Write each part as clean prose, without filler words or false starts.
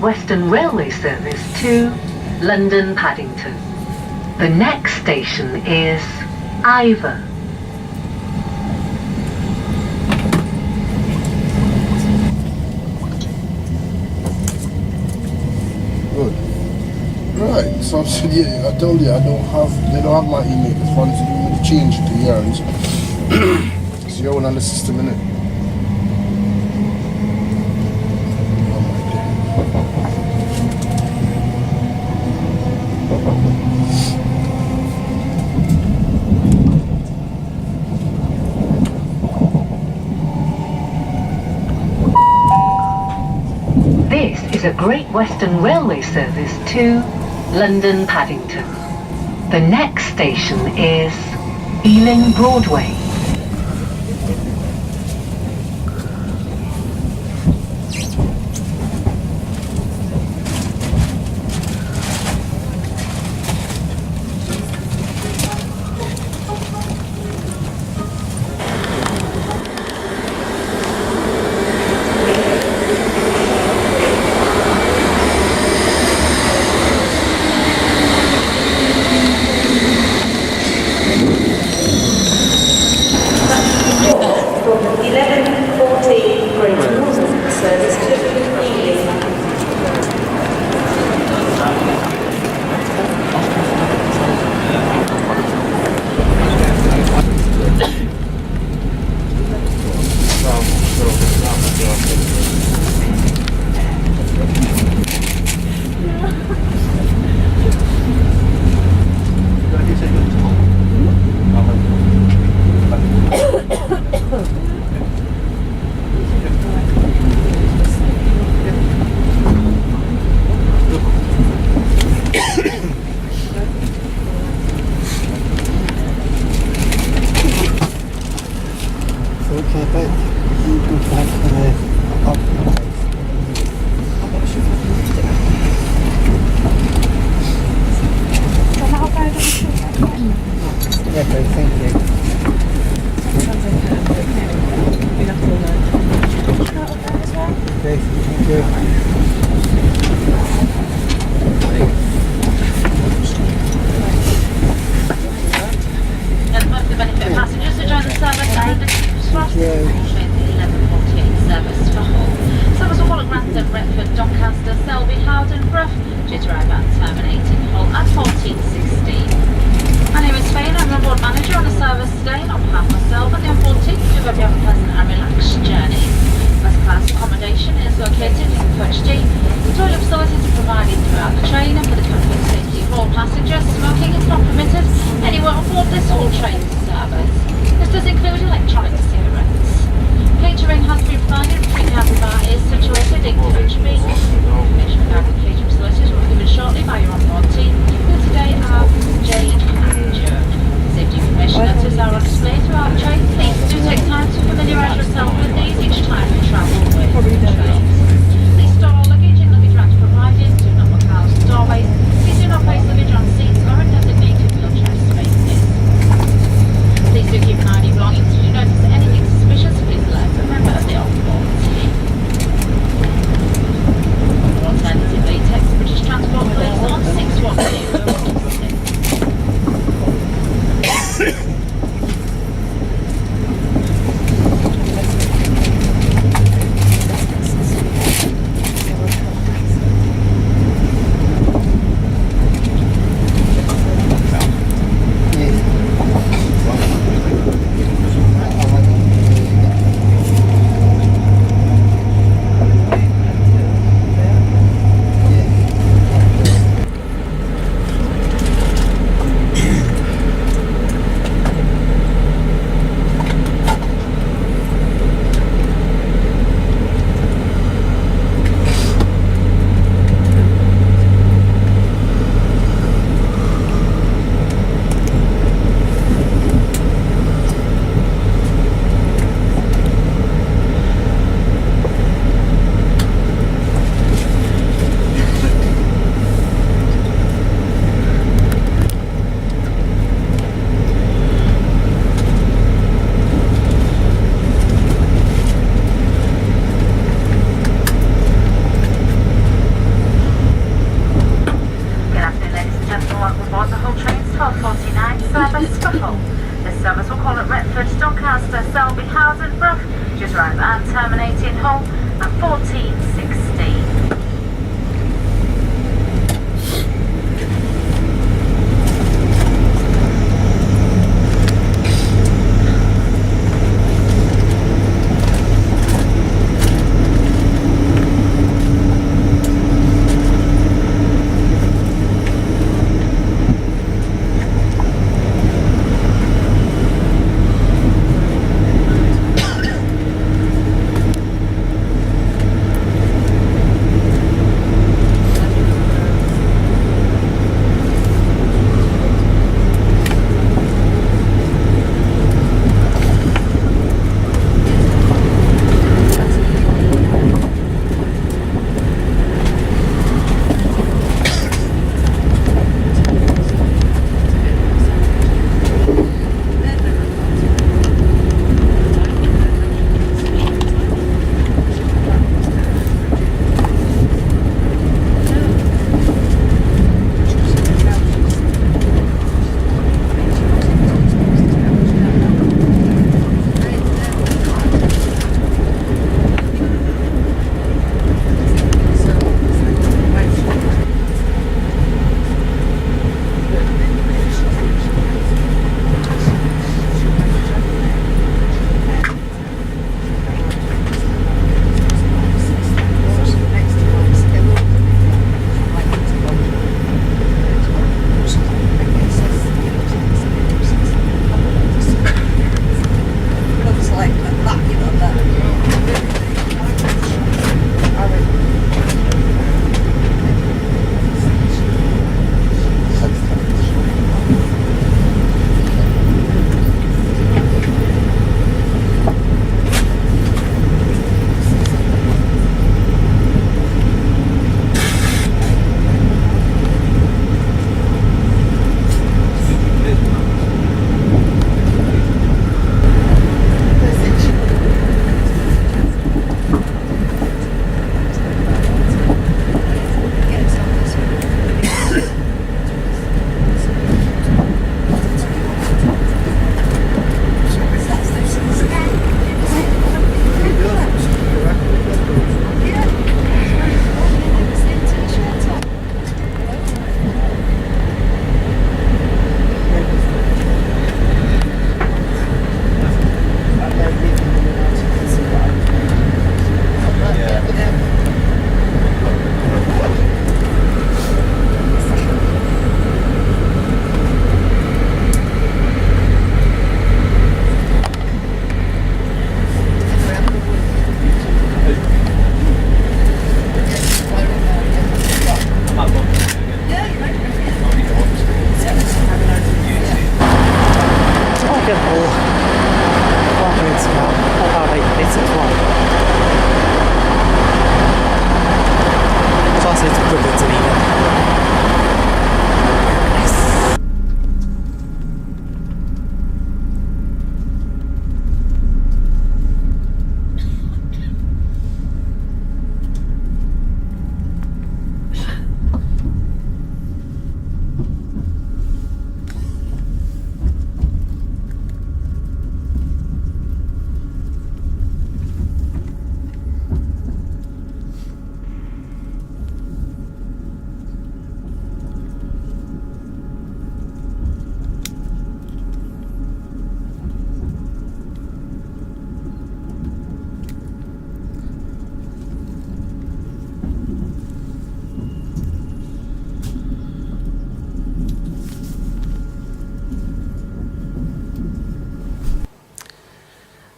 Western Railway service to London Paddington. The next station is Ivor. Good. Right, so yeah, I told you they don't have my email. It's fun to do with the change to yarns. So you're on the system, innit? This is a Great Western Railway service to London Paddington. The next station is Ealing Broadway. Doncaster, Selby, Howden, Brough, due to arrive at terminating Hull at 14:16. My name is Faye and I'm the board manager on the service today, and on behalf of myself and the M14, we hope you have a pleasant and relaxed journey. First class accommodation is located in Coach D. Toilet facilities are provided throughout the train, and for the comfort and safety of all passengers, smoking is not permitted anywhere on board this whole train service. This does include electronic cigarettes. Catering has been provided. The cabin bar is situated in Coach B. Information regarding catering facilities will be given shortly by your onboard team, who today are Jane and June. Safety information letters are on display throughout the train. Please do take time to familiarise yourself with these each time you travel with the train. Please store all luggage in luggage racks provided. Do not look out the doorways. Please do not place luggage on seats or in designated wheelchair spaces. Please do keep an eye on your belongings. If you notice anything suspicious, please alert a member of the onboard team. Alternatively, text British Transport Police on welcome aboard the Hull Trains 1249 service Southall. This service will call at Retford, Doncaster, Selby, Howden, Brough, just arrive and terminate in Hull at 14:16.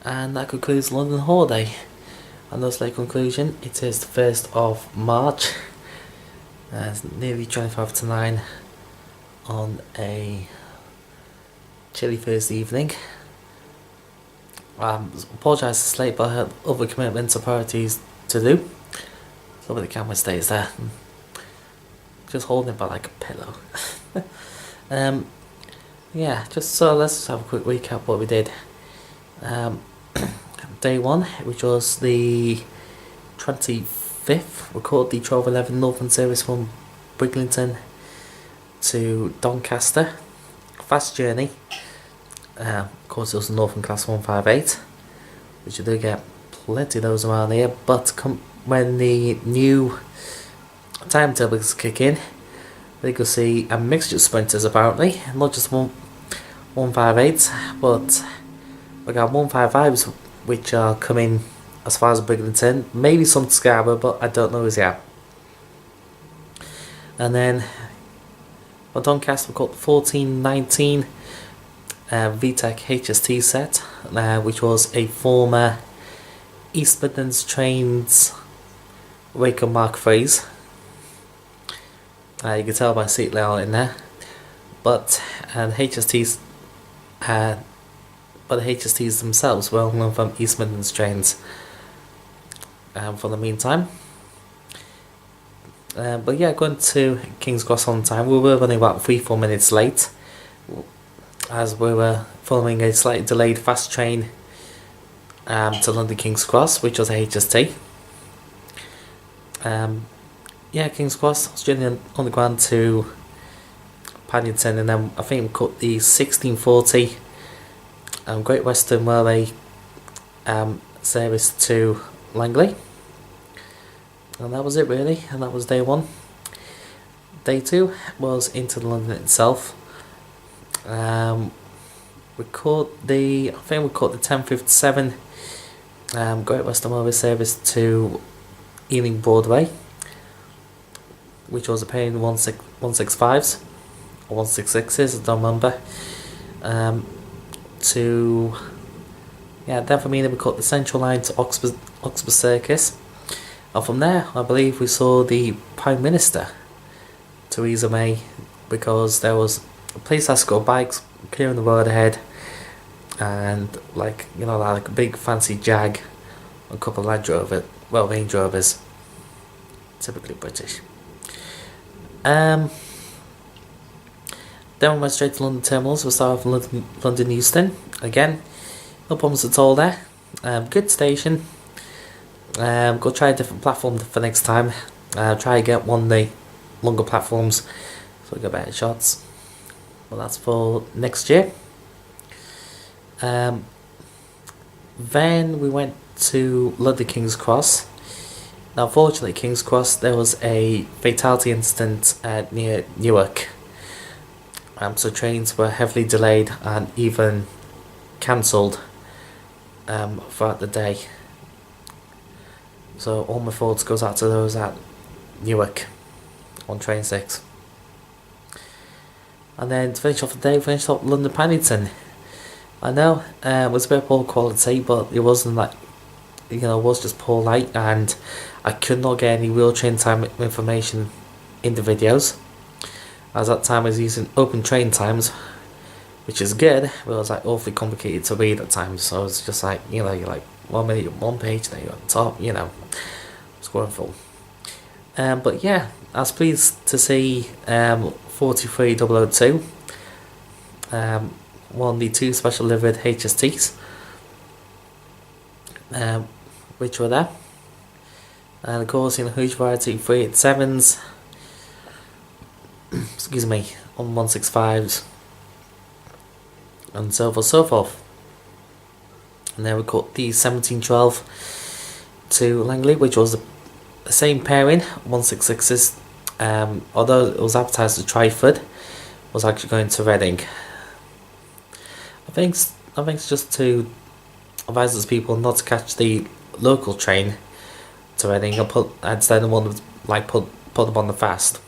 And that concludes London Holiday. And thus, like conclusion, it is the 1st of March. It's nearly 25 to 9 on a chilly Thursday evening. Apologise it's late, but I had other commitments and priorities to do. So the camera stays there. Just holding it by like a pillow. Yeah, just so let's just have a quick recap what we did. Day 1, which was the 25th, we caught the 12:11 Northern service from Briglington to Doncaster. Fast journey. Of course, it was Northern Class 158, which you do get plenty of those around here. But when the new timetables kick in, we could see a mixture of sprinters apparently, not just 158, but we got 155s which are coming as far as Bridlington, maybe some to Scarborough, but I don't know as yet. And then for Doncaster, we've got the 1419 VTEC HST set, which was a former East Midlands Trains Waco Mark phrase. You can tell by seat layout in there, but HSTs, but the HSTs themselves were well known from East Midlands Trains. For the meantime, but yeah, going to King's Cross on time. We were running about 3-4 minutes late, as we were following a slightly delayed fast train to London King's Cross, which was a HST. Yeah, King's Cross, Australian Underground to Paddington, and then I think we cut the 1640 Great Western Railway service to Langley. And that was it really, and that was day one. Day two was into London itself. We caught the 1057 Great Western Railway service to Ealing Broadway, which was a pain 165s or 166s, I don't remember. Then from Ealing we caught the Central Line to Oxford Circus. And from there, I believe we saw the Prime Minister, Theresa May, because there was a police escort bikes clearing the road ahead, and like a big fancy Jag, a couple of Range Rovers, typically British. Then we went straight to London terminals. We started from London Euston again. No problems at all there. Good station. Go try a different platform for next time. Try to get one of the longer platforms so we get better shots. Well, that's for next year. Then we went to London King's Cross. Now, fortunately, King's Cross, there was a fatality incident near Newark. So trains were heavily delayed and even cancelled throughout the day. So all my thoughts goes out to those at Newark on train 6. And then to finish off the day, finished off London Paddington. I know it was a bit poor quality, but it wasn't like, it was just poor light, and I could not get any real train time information in the videos. As that time I was using open train times, which is good, but it was like awfully complicated to read at times. So it's just like, you're like 1 minute on one page, then you're on top, it's going full. But yeah, I was pleased to see 43002 won the 2 special delivered HSTs, which were there. And of course, huge variety of 387s, excuse me, on 165s, and so forth. And then we got the 1712 to Langley, which was the same pairing, 166s, although it was advertised as Twyford, was actually going to Reading. I think it's just to advise those people not to catch the local train to Reading and instead the one that put them on the fast.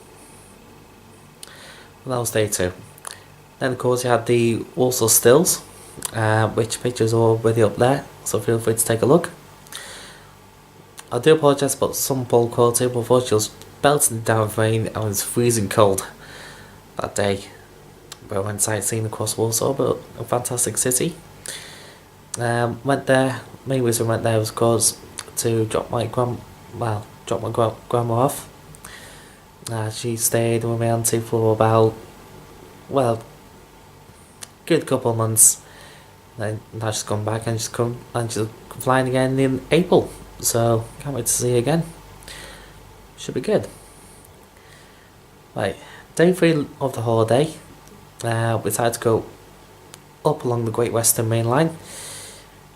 And that was day 2. Then of course you had the Walsall Stills, which pictures are already up there, so feel free to take a look. I do apologise about some poor quality, but unfortunately it was belting down with rain and it was freezing cold that day. But I went sightseeing across Walsall, but a fantastic city. Went there, main reason I went there was because to drop my grandma off. She stayed with my auntie for about, good couple of months. Then now she's come back and she's flying again in April. So can't wait to see her again. Should be good. Right, day 3 of the holiday, we decided to go up along the Great Western Mainline.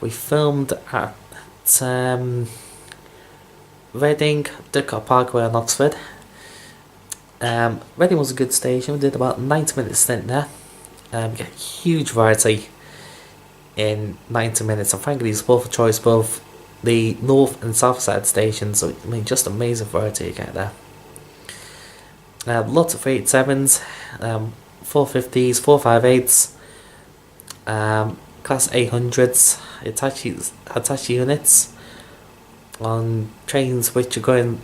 We filmed at Reading, Didcot Parkway and Oxford. Reading was a good station. We did about 90 minutes stint there. Get a huge variety in 90 minutes, and frankly it's both a choice, both the north and south side stations. So, I mean, just amazing variety you get there. Lots of 387s, 450s, 458s, Class 800s, Hitachi units on trains which are going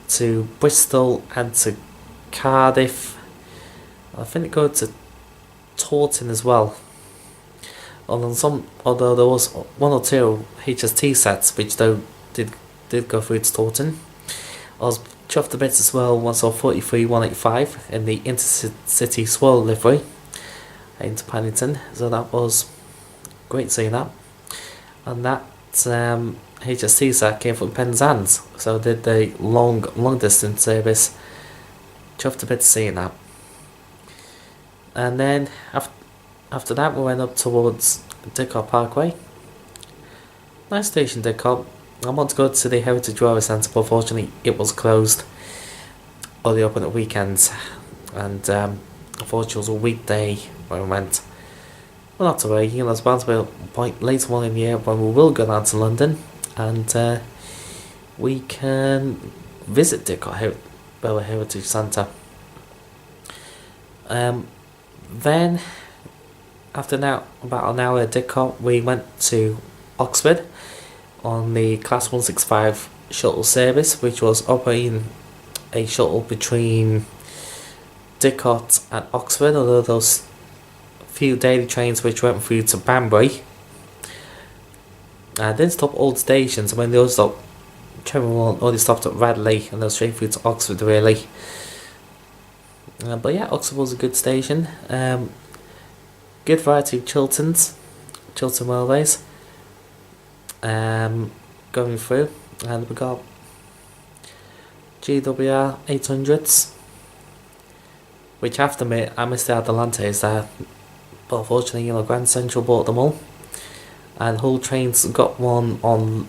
to Bristol and to Cardiff. I think they go to Taunton as well. Although there was 1 or 2 HST sets which did go through to Taunton. I was chuffed a bit as well once I saw 43 185 in the Intercity Swirl livery into Paddington, so that was great seeing that. And that HST set came from Penzance, so I did the long distance service. Chuffed a bit seeing that. And then after that we went up towards Didcot Parkway. Nice station, Didcot. I want to go to the Heritage Railway Centre, but unfortunately it was closed. Only open at weekends, and unfortunately it was a weekday when we went. Well, not to worry, there's bound to be a point later on in the year when we will go down to London, and we can visit Didcot Railway Heritage Centre. Then, after about an hour at Didcot, we went to Oxford on the Class 165 shuttle service, which was operating a shuttle between Didcot and Oxford, although those few daily trains which went through to Banbury didn't stop all the stations. I mean, they only stopped at Radley and they're straight through to Oxford really. But yeah, Oxford was a good station. Good variety of Chilton Railways going through, and we got GWR 800s, which I missed the Adelantes there, but unfortunately Grand Central bought them all, and Hull Trains got one on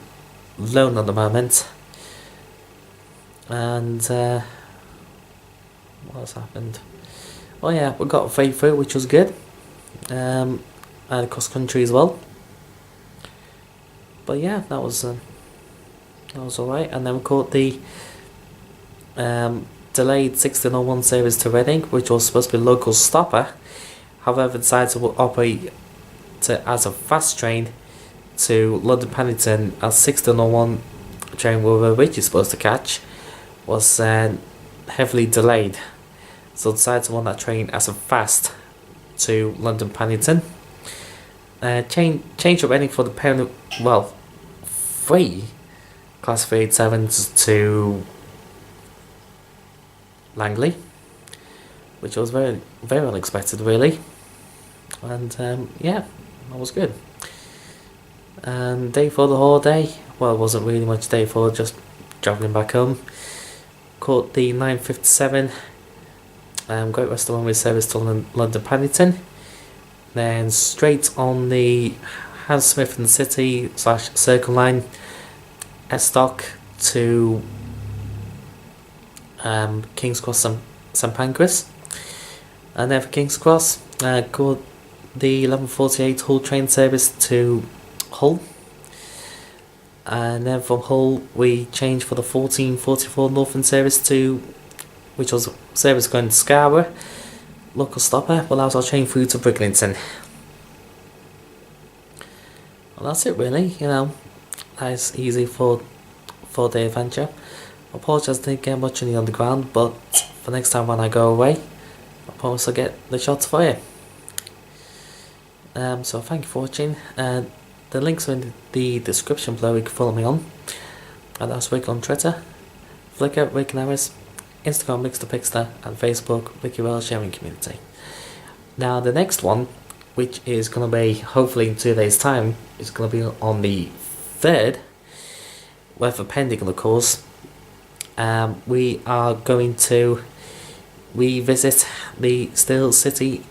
loan at the moment. And what has happened? Oh yeah, we got a freight through, which was good, and across country as well. But yeah, that was alright. And then we caught the delayed 1601 service to Reading, which was supposed to be a local stopper. However, decided to operate as a fast train to London Paddington, as 1601 train we were originally supposed to catch was heavily delayed. So decided to run that train as a fast to London Paddington. Change of Reading for the parent, well, 3 Class 387s to Langley, which was very, very unexpected really. And yeah, that was good. And day 4 of the holiday, well, it wasn't really much day 4, just travelling back home. Caught the 957 Great Western Mainline service to London Paddington, then straight on the Hammersmith and City / Circle Line S-Dock to King's Cross St Pancras, and then for King's Cross caught the 1148 Hull train service to Hull, and then from Hull we changed for the 1444 Northern service which was a service going to Scarborough, local stopper, allows our train through to Bricklington. Well, that's it really, nice easy 4-day adventure. I apologise I didn't get much on the underground, but for next time when I go away, I promise I'll get the shots for you. So thank you for watching. The links are in the description below. You can follow me on. And that's Rick on Twitter, Flickr, Rick Nowis, Instagram, Mixterpixter, and Facebook, Ricky Rail Sharing Community. Now the next one, which is going to be hopefully in 2 days time, is going to be on the 3rd, weather pending of course. We are going to we visit the still city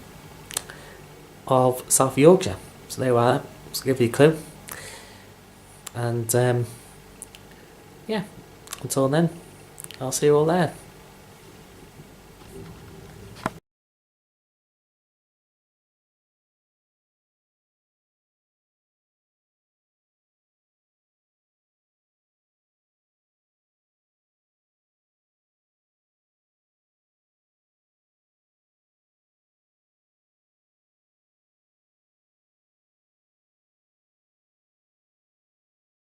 of South Yorkshire. So there we are, just to give you a clue. And yeah, until then, I'll see you all there.